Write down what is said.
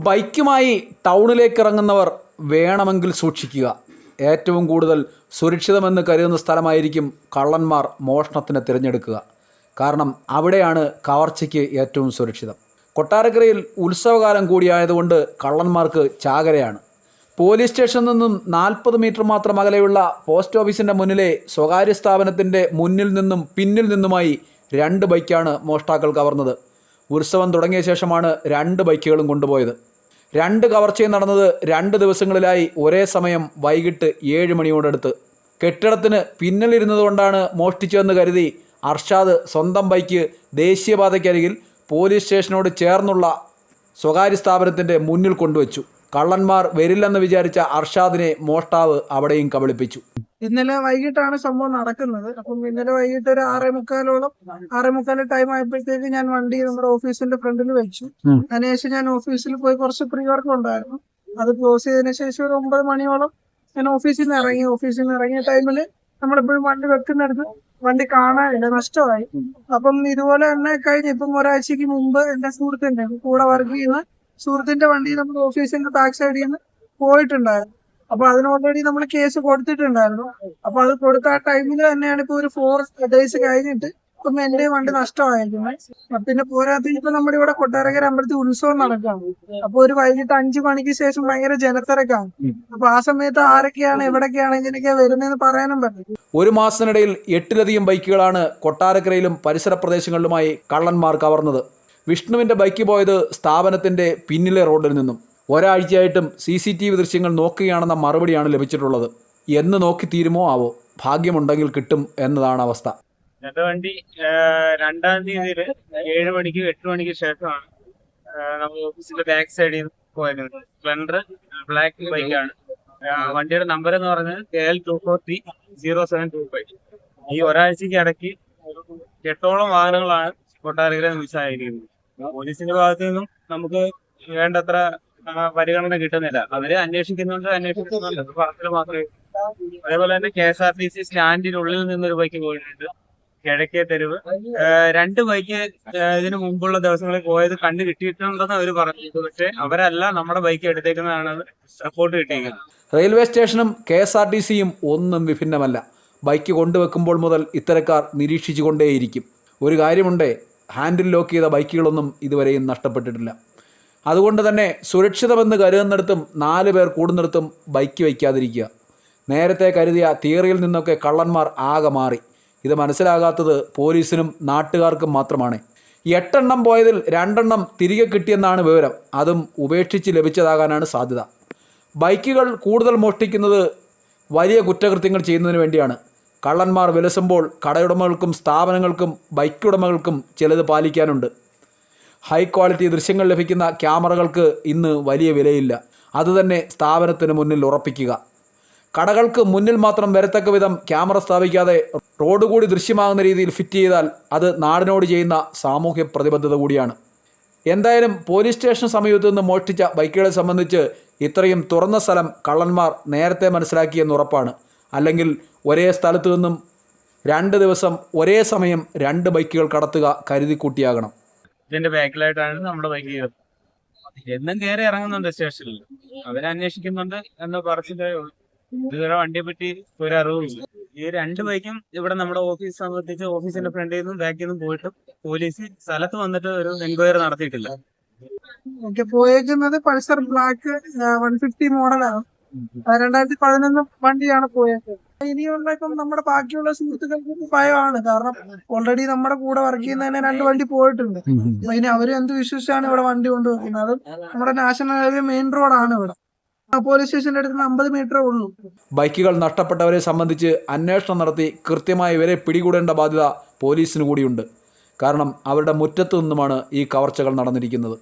ബൈക്കുമായി ടൗണിലേക്ക് ഇറങ്ങുന്നവർ വേണമെങ്കിൽ സൂക്ഷിക്കുക. ഏറ്റവും കൂടുതൽ സുരക്ഷിതമെന്ന് കരുതുന്ന സ്ഥലമായിരിക്കും കള്ളന്മാർ മോഷണത്തിന് തിരഞ്ഞെടുക്കുക. കാരണം അവിടെയാണ് കവർച്ചയ്ക്ക് ഏറ്റവും സുരക്ഷിതം. കൊട്ടാരക്കരയിൽ ഉത്സവകാലം കൂടിയായതുകൊണ്ട് കള്ളന്മാർക്ക് ചാകരയാണ്. പോലീസ് സ്റ്റേഷനിൽ നിന്നും 40 മീറ്റർ മാത്രം അകലെയുള്ള പോസ്റ്റ് ഓഫീസിൻ്റെ മുന്നിലെ സ്വകാര്യ സ്ഥാപനത്തിൻ്റെ മുന്നിൽ നിന്നും പിന്നിൽ നിന്നുമായി 2 ബൈക്കാണ് മോഷ്ടാക്കൾ കവർന്നത്. ഉത്സവം തുടങ്ങിയ ശേഷമാണ് 2 ബൈക്കുകളും കൊണ്ടുപോയത്. 2 കവർച്ചയും നടന്നത് 2 ദിവസങ്ങളിലായി ഒരേ സമയം വൈകിട്ട് 7 മണിയോടടുത്ത്. കെട്ടിടത്തിന് പിന്നിലിരുന്നതുകൊണ്ടാണ് മോഷ്ടിച്ചതെന്ന് കരുതി അർഷാദ് സ്വന്തം ബൈക്ക് ദേശീയപാതയ്ക്കരികിൽ പോലീസ് സ്റ്റേഷനോട് ചേർന്നുള്ള സ്വകാര്യ സ്ഥാപനത്തിൻ്റെ മുന്നിൽ കൊണ്ടുവച്ചു. കള്ളന്മാർ വരില്ലെന്ന് വിചാരിച്ച അർഷാദിനെ മോഷ്ടാവ് അവിടെയും കബളിപ്പിച്ചു. ഇന്നലെ വൈകിട്ടാണ് സംഭവം നടക്കുന്നത്. അപ്പം ഇന്നലെ വൈകിട്ട് ഒരു 6:45 ടൈം ആയപ്പോഴത്തേക്ക് ഞാൻ വണ്ടി നമ്മുടെ ഓഫീസിന്റെ ഫ്രണ്ടിൽ വെച്ചു. അതിനുശേഷം ഞാൻ ഓഫീസിൽ പോയി കുറച്ച് പ്രീ വർക്ക് ഉണ്ടായിരുന്നു. അത് ക്ലോസ് ചെയ്തതിനു ശേഷം ഒരു 9 മണിയോളം ഞാൻ ഓഫീസിൽ നിന്ന് ഇറങ്ങിയ ടൈമില് നമ്മളെപ്പോഴും വണ്ടി വെക്കുന്നിടത്ത് വണ്ടി കാണാനില്ല, നഷ്ടമായി. അപ്പം ഇതുപോലെ തന്നെ കഴിഞ്ഞ ഇപ്പം ഒരാഴ്ചക്ക് മുമ്പ് എന്റെ സുഹൃത്തിന്റെ കൂടെ വർക്ക് ചെയ്യുന്ന സുഹൃത്തിന്റെ വണ്ടി നമ്മുടെ ഓഫീസിന്റെ ബാക്ക് സൈഡിൽ നിന്ന് പോയിട്ടുണ്ടായിരുന്നു. അപ്പൊ അതിന് ഓൾറെഡി നമ്മൾ കേസ് കൊടുത്തിട്ടുണ്ടായിരുന്നു. അപ്പൊ അത് കൊടുത്ത ആ ടൈമിൽ തന്നെയാണ് ഇപ്പൊ ഒരു 4 days കഴിഞ്ഞിട്ട് ഇപ്പം എന്റെ വണ്ടി നഷ്ടമായിരിക്കുന്നത്. പിന്നെ പോരാത്തിന് ഇപ്പൊ നമ്മുടെ ഇവിടെ കൊട്ടാരക്കര അമ്പലത്തിൽ ഉത്സവം നടക്കുകയാണ്. അപ്പൊ ഒരു വൈകിട്ട് 5 മണിക്ക് ശേഷം ഭയങ്കര ജനത്തിരക്കാണ്. അപ്പൊ ആ സമയത്ത് ആരൊക്കെയാണ് എവിടൊക്കെയാണ് ഇതിനൊക്കെ വരുന്നതെന്ന് പറയാനും പറ്റും. ഒരു മാസത്തിനിടയിൽ 8ലധികം ബൈക്കുകളാണ് കൊട്ടാരക്കരയിലും പരിസര പ്രദേശങ്ങളിലുമായി കള്ളന്മാർ കവർന്നത്. വിഷ്ണുവിൻ്റെ ബൈക്ക് പോയത് സ്ഥാപനത്തിൻ്റെ പിന്നിലെ റോഡിൽ നിന്നും. ഒരാഴ്ചയായിട്ടും CCTV ദൃശ്യങ്ങൾ നോക്കുകയാണെന്ന മറുപടിയാണ് ലഭിച്ചിട്ടുള്ളത്. എന്ന് നോക്കി തീരുമോ ആവോ, ഭാഗ്യമുണ്ടെങ്കിൽ കിട്ടും എന്നതാണ് അവസ്ഥ. എന്റെ വണ്ടി 2-ാം തീയതിയില് 7 മണിക്ക് 8 മണിക്ക് ശേഷമാണ് നമ്മൾ ഓഫീസിന്റെ ബാക്ക് സൈഡിൽ പോയത്. സ്പ്ലെൻഡർ ബ്ലാക്ക് ബൈക്കാണ്. വണ്ടിയുടെ നമ്പർ എന്ന് പറഞ്ഞത് KL 240-0725. ഈ ഒരാഴ്ചക്ക് ഇടയ്ക്ക് 8ഓളം വാഹനങ്ങളാണ് കൊട്ടാരക്കര മിസ്സായിരിക്കുന്നത്. പോലീസിന്റെ ഭാഗത്തു നിന്നും നമുക്ക് വേണ്ടത്ര പരിഗണന കിട്ടുന്നില്ല. അവര് അന്വേഷിക്കുന്നുണ്ട് പറച്ചിൽ മാത്രമേ. അതേപോലെ തന്നെ KSRTC സ്റ്റാൻഡിനുള്ളിൽ നിന്നൊരു ബൈക്ക് പോയിട്ടുണ്ട്. കിഴക്കേ തെരുവ് 2 ബൈക്ക് ഇതിനു മുമ്പുള്ള ദിവസങ്ങളിൽ പോയത് കണ്ടു കിട്ടിയിട്ടുണ്ടെന്ന് അവർ പറഞ്ഞിട്ടുണ്ട്. പക്ഷെ അവരല്ല നമ്മുടെ ബൈക്ക് എടുത്തേക്കുന്നതാണ് റിപ്പോർട്ട് കിട്ടിയിരിക്കുന്നത്. റെയിൽവേ സ്റ്റേഷനും KSRTCയും ഒന്നും വിഭിന്നമല്ല. ബൈക്ക് കൊണ്ടുവെക്കുമ്പോൾ മുതൽ ഇത്തരക്കാർ നിരീക്ഷിച്ചുകൊണ്ടേയിരിക്കും. ഒരു കാര്യമുണ്ട്, ഹാൻഡിൽ ലോക്ക് ചെയ്ത ബൈക്കുകളൊന്നും ഇതുവരെയും നഷ്ടപ്പെട്ടിട്ടില്ല. അതുകൊണ്ട് തന്നെ സുരക്ഷിതമെന്ന് കരുതുന്നിടത്തും 4 പേർ കൂടുന്നിടത്തും ബൈക്ക് വയ്ക്കാതിരിക്കുക. നേരത്തെ കരുതിയ തിയറിയിൽ നിന്നൊക്കെ കള്ളന്മാർ ആകെ മാറി. ഇത് മനസ്സിലാകാത്തത് പോലീസിനും നാട്ടുകാർക്കും മാത്രമാണ്. 8 എണ്ണം പോയതിൽ 2 എണ്ണം തിരികെ കിട്ടിയെന്നാണ് വിവരം. അതും ഉപേക്ഷിച്ച് ലഭിച്ചതാകാനാണ് സാധ്യത. ബൈക്കുകൾ കൂടുതൽ മോഷ്ടിക്കുന്നത് വലിയ കുറ്റകൃത്യങ്ങൾ ചെയ്യുന്നതിന് വേണ്ടിയാണ്. കള്ളന്മാർ വിലസുമ്പോൾ കടയുടമകൾക്കും സ്ഥാപനങ്ങൾക്കും ബൈക്കുടമകൾക്കും ചിലത് പാലിക്കാനുണ്ട്. ഹൈ ക്വാളിറ്റി ദൃശ്യങ്ങൾ ലഭിക്കുന്ന ക്യാമറകൾക്ക് ഇന്ന് വലിയ വിലയില്ല. അതുതന്നെ സ്ഥാപനത്തിന് മുന്നിൽ ഉറപ്പിക്കുക. കടകൾക്ക് മുന്നിൽ മാത്രം വരത്തക്ക വിധം ക്യാമറ സ്ഥാപിക്കാതെ റോഡ് കൂടി ദൃശ്യമാകുന്ന രീതിയിൽ ഫിറ്റ് ചെയ്താൽ അത് നാടിനോട് ചെയ്യുന്ന സാമൂഹ്യ പ്രതിബദ്ധത കൂടിയാണ്. എന്തായാലും പോലീസ് സ്റ്റേഷൻ സമീപത്തു നിന്ന് മോഷ്ടിച്ച ബൈക്കുകളെ സംബന്ധിച്ച് ഇത്രയും തുറന്ന സ്ഥലം കള്ളന്മാർ നേരത്തെ മനസ്സിലാക്കിയെന്ന് ഉറപ്പാണ്. അല്ലെങ്കിൽ ഒരേ സ്ഥലത്തു നിന്നും 2 ദിവസം ഒരേ സമയം 2 ബൈക്കുകൾ കടത്തുക കരുതിക്കൂട്ടിയാകണം. ഇതിന്റെ ബാക്കിലായിട്ടാണ് നമ്മുടെ ബൈക്ക് എന്നും കയറി ഇറങ്ങുന്നുണ്ട് സ്റ്റേഷനിൽ. അവരന്വേഷിക്കുന്നുണ്ട് എന്ന് പറച്ചിട്ടേ ഉള്ളൂ. ഇതുവരെ വണ്ടിയെ പറ്റി ഒരു അറിവില്ല. ഈ 2 ബൈക്കും ഇവിടെ നമ്മുടെ ഓഫീസ് സംബന്ധിച്ച് ഓഫീസിന്റെ ഫ്രണ്ടിൽ നിന്നും ബാക്കിൽ നിന്നും പോയിട്ട് പോലീസ് സ്ഥലത്ത് വന്നിട്ട് ഒരു എൻക്വയറി നടത്തിയിട്ടില്ല. പോയേക്കുന്നത് പൾസർ ബ്ലാക്ക് 150 മോഡലാണ്. 2011 വണ്ടിയാണ് പോയത്. ഇനിയുള്ള ഇപ്പം നമ്മുടെ ബാക്കിയുള്ള സുഹൃത്തുക്കൾക്ക് ഭയമാണ്. കാരണം ഓൾറെഡി നമ്മുടെ കൂടെ വർക്ക് ചെയ്യുന്നതിന് 2 വണ്ടി പോയിട്ടുണ്ട്. ഇനി അവര് എന്ത് വിശ്വസിച്ചാണ് ഇവിടെ വണ്ടി കൊണ്ടുവെക്കുന്നത്? നമ്മുടെ നാഷണൽ ഹൈവേ മെയിൻ റോഡാണ് ഇവിടെ. പോലീസ് സ്റ്റേഷന്റെ അടുത്ത് 50 മീറ്ററേ ഉള്ളൂ. ബൈക്കുകൾ നഷ്ടപ്പെട്ടവരെ സംബന്ധിച്ച് അന്വേഷണം നടത്തി കൃത്യമായി ഇവരെ പിടികൂടേണ്ട ബാധ്യത പോലീസിന് കൂടിയുണ്ട്. കാരണം അവരുടെ മുറ്റത്തു നിന്നുമാണ് ഈ കവർച്ചകൾ നടന്നിരിക്കുന്നത്.